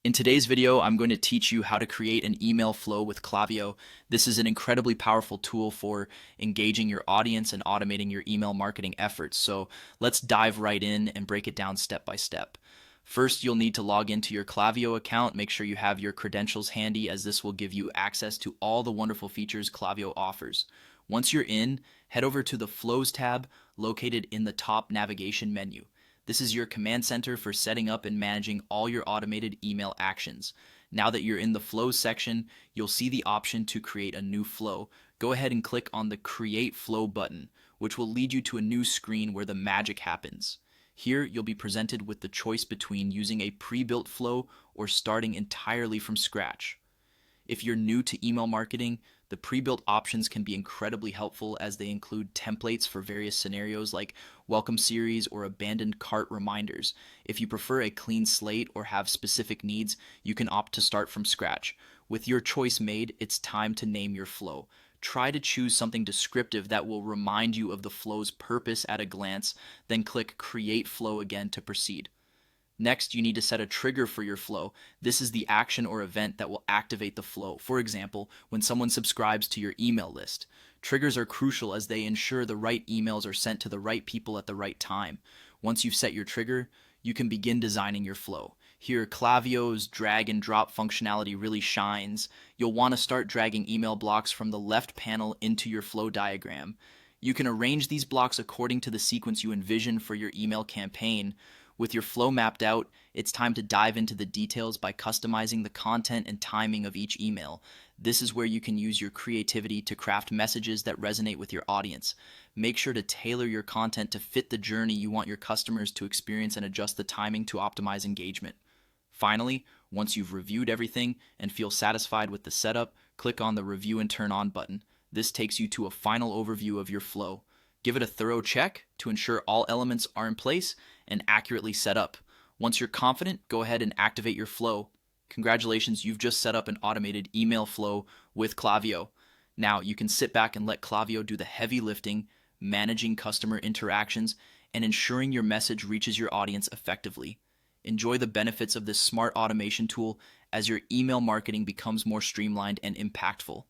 In today's video, I'm going to teach you how to create an email flow with Klaviyo. This is an incredibly powerful tool for engaging your audience and automating your email marketing efforts. So let's dive right in and break it down step by step. First, you'll need to log into your Klaviyo account. Make sure you have your credentials handy, as this will give you access to all the wonderful features Klaviyo offers. Once you're in, head over to the Flows tab located in the top navigation menu. This is your command center for setting up and managing all your automated email actions. Now that you're in the Flows section, you'll see the option to create a new flow. Go ahead and click on the Create Flow button, which will lead you to a new screen where the magic happens. Here, you'll be presented with the choice between using a pre-built flow or starting entirely from scratch. If you're new to email marketing, the pre-built options can be incredibly helpful, as they include templates for various scenarios like welcome series or abandoned cart reminders. If you prefer a clean slate or have specific needs, you can opt to start from scratch. With your choice made, it's time to name your flow. Try to choose something descriptive that will remind you of the flow's purpose at a glance, then click Create Flow again to proceed. Next, you need to set a trigger for your flow. This is the action or event that will activate the flow. For example, when someone subscribes to your email list. Triggers are crucial, as they ensure the right emails are sent to the right people at the right time. Once you've set your trigger, you can begin designing your flow. Here, Klaviyo's drag and drop functionality really shines. You'll want to start dragging email blocks from the left panel into your flow diagram. You can arrange these blocks according to the sequence you envision for your email campaign. With your flow mapped out, it's time to dive into the details by customizing the content and timing of each email. This is where you can use your creativity to craft messages that resonate with your audience. Make sure to tailor your content to fit the journey you want your customers to experience, and adjust the timing to optimize engagement. Finally, once you've reviewed everything and feel satisfied with the setup, click on the Review and Turn On button. This takes you to a final overview of your flow. Give it a thorough check to ensure all elements are in place and accurately set up. Once you're confident, go ahead and activate your flow. Congratulations, you've just set up an automated email flow with Klaviyo. Now you can sit back and let Klaviyo do the heavy lifting, managing customer interactions, and ensuring your message reaches your audience effectively. Enjoy the benefits of this smart automation tool as your email marketing becomes more streamlined and impactful.